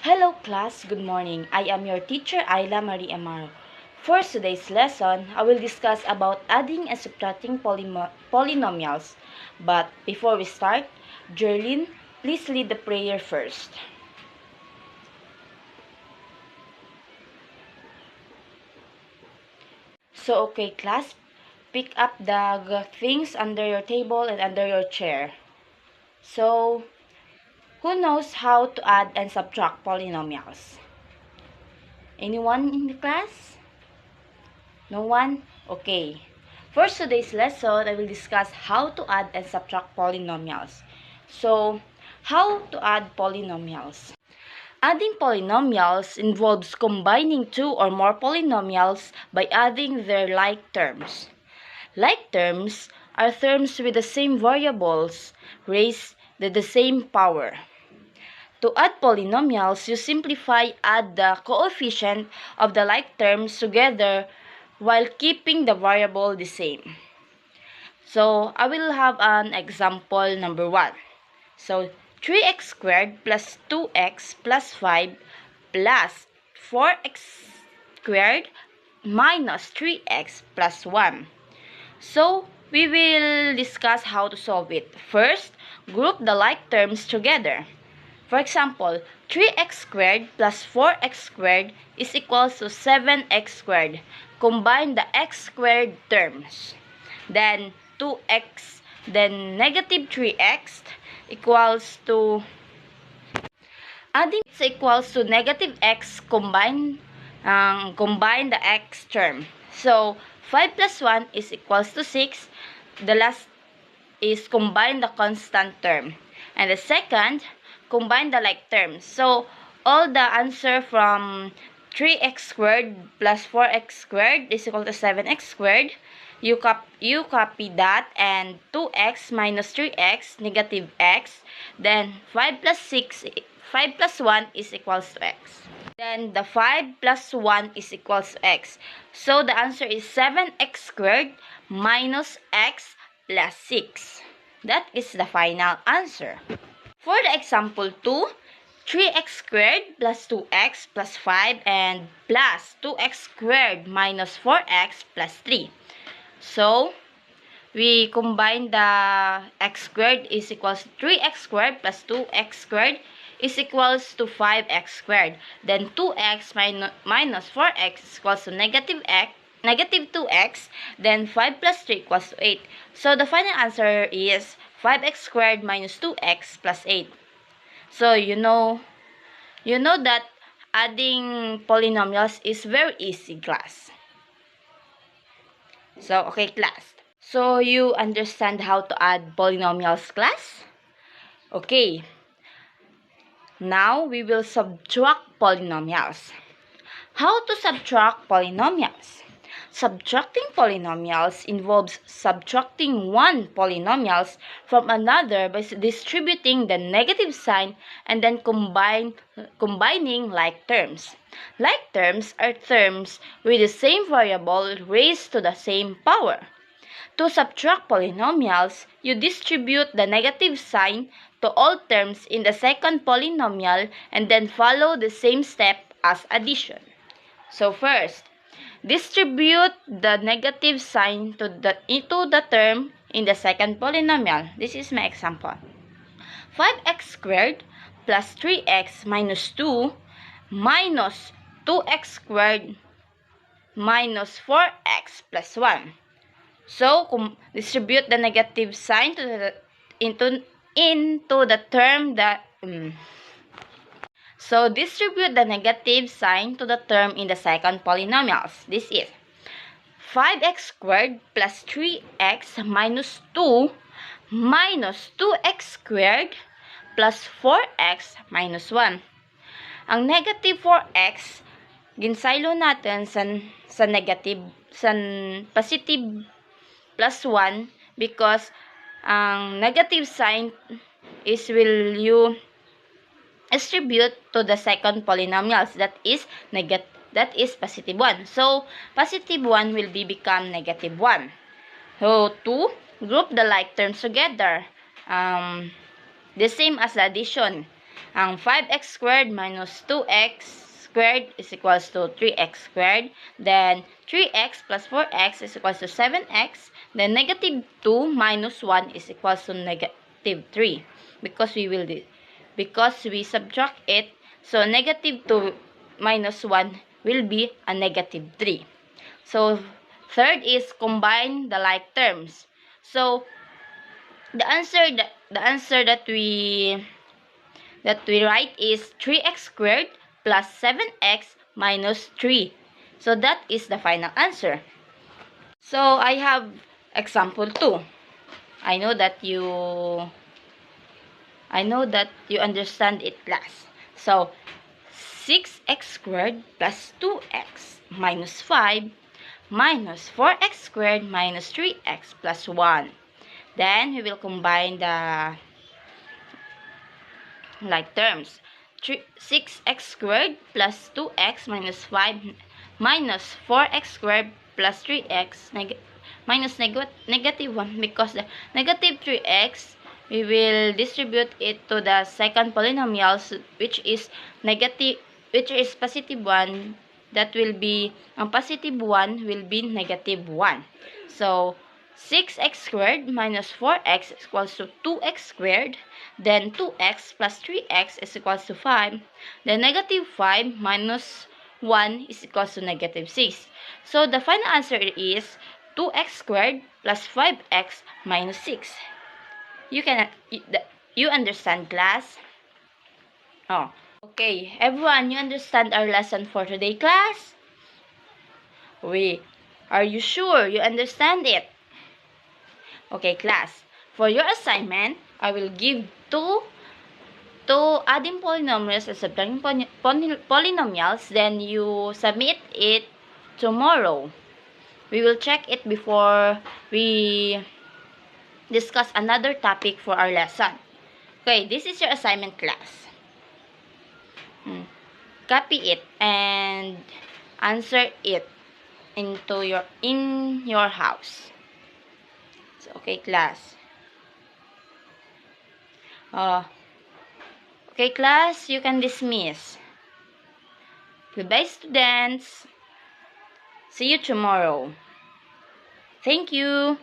Hello class, good morning. I am your teacher Ayla Marie Amaro. For today's lesson, I will discuss about adding and subtracting polynomials. But before we start, Jerlyn, please lead the prayer first. So okay class, pick up the things under your table and under your chair. So, who knows how to add and subtract polynomials? Anyone in the class? No one? Okay. For today's lesson, I will discuss how to add and subtract polynomials. So, how to add polynomials? Adding polynomials involves combining two or more polynomials by adding their like terms. Like terms are terms with the same variables raised to the same power. To add polynomials, you add the coefficient of the like terms together while keeping the variable the same. So, I will have an example number 1. So, 3x squared plus 2x plus 5 plus 4x squared minus 3x plus 1. So, we will discuss how to solve it. First, group the like terms together. For example, 3x squared plus 4x squared is equals to 7x squared. Combine the x squared terms. Then 2x, then negative 3x equals to, adding is equals to negative x, combine the x term. So, 5 plus 1 is equals to 6. The last is combine the constant term. And the second, combine the like terms. So, all the answer from 3x squared plus 4x squared is equal to 7x squared. You copy that, and 2x minus 3x, negative x. Then 5 plus 1 is equals to x. Then the 5 plus 1 is equals to x. So the answer is 7x squared minus x plus 6. That is the final answer. For the example 2, 3x squared plus 2x plus 5 and plus 2x squared minus 4x plus 3. So, we combine the x squared is equals to 3x squared plus 2x squared is equals to 5x squared. Then 2x minus 4x is equals to negative 2x. Then 5 plus 3 equals to 8. So, the final answer is 5x squared minus 2x plus 8. So, you know that adding polynomials is very easy, class. So, okay, class. So, you understand how to add polynomials, class? Okay. Now, we will subtract polynomials. How to subtract polynomials? Subtracting polynomials involves subtracting one polynomial from another by distributing the negative sign and then combining like terms. Like terms are terms with the same variable raised to the same power. To subtract polynomials, you distribute the negative sign to all terms in the second polynomial and then follow the same step as addition. So first, distribute the negative sign into the term in the second polynomial. This is my example. 5x squared plus 3x minus 2 minus 2x squared minus 4x plus 1. So, distribute the negative sign into the term that So, distribute the negative sign to the term in the second polynomials. This is 5x squared plus 3x minus 2 minus 2x squared plus 4x minus 1. Ang negative 4x, ginsaylo natin sa positive plus 1 because ang negative sign will you distribute to the second polynomials, that is positive 1. So, positive 1 will become negative 1. So, 2, group the like terms together. The same as the addition. Ang 5x squared minus 2x squared is equals to 3x squared. Then, 3x plus 4x is equals to 7x. Then, negative 2 minus 1 is equals to negative 3. Because we subtract it, so negative 2 minus 1 will be a negative 3. So, third is combine the like terms. So, the answer that we write is 3x squared plus 7x minus 3. So, that is the final answer. So, I have example 2. I know that you understand it, class. So, 6x squared plus 2x minus 5 minus 4x squared minus 3x plus 1. Then, we will combine the like terms. 6x squared plus 2x minus 5 minus 4x squared plus 3x minus negative 1, because the negative 3x, we will distribute it to the second polynomials, which is positive 1. That will be, ang positive 1 will be negative 1. So, 6x squared minus 4x is equals to 2x squared. Then, 2x plus 3x is equals to 5. Then, negative 5 minus 1 is equals to negative 6. So, the final answer is 2x squared plus 5x minus 6. You understand, class? Oh, okay. Everyone, you understand our lesson for today, class? Are you sure you understand it? Okay, class. For your assignment, I will give two adding polynomials and subtracting polynomials. Then you submit it tomorrow. We will check it before we discuss another topic for our lesson. Okay, this is your assignment, class. Copy it and answer it in your house. So, okay, class. Okay, class, you can dismiss. Goodbye, students. See you tomorrow. Thank you.